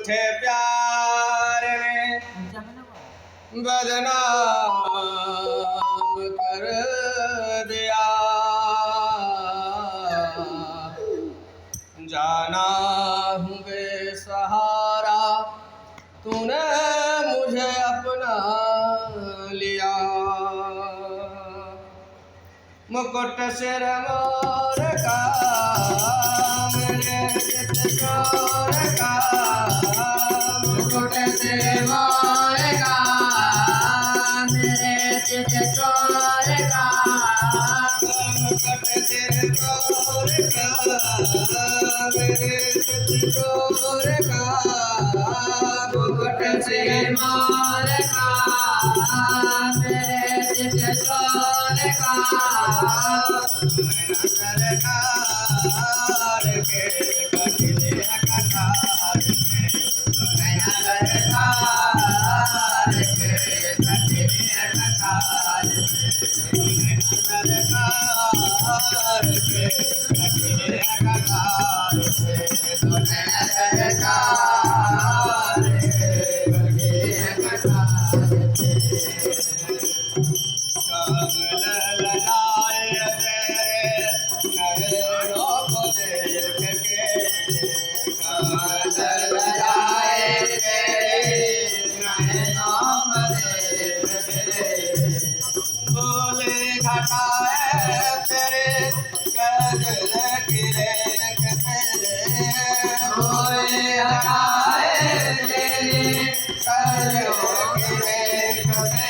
झूठे प्यार में बदनाम कर दिया। जाना हूँ बेसहारा, तूने मुझे अपना लिया। मुकुट सिर मोर का, मेरे चित चोर का। मुकुट सिर मोर का, मेरे चित चोर का। मुकुट सिर मोर का, मेरे चित चोर का। मुकुट सिर मोर का, मेरे चित चोर का। सरकार के कटिले कटार में, सरकार के कटिले कटार में, सरकार के कटिले कटार में, सरकार के कटिले कटार में। कमल ललाय तेरे नैनों को देख के, कमल ललाय तेरे नैनों को देख के। बोले घटाए तेरे कजल की रेख पे, बोले घटाए तेरे कजल की रेख पे।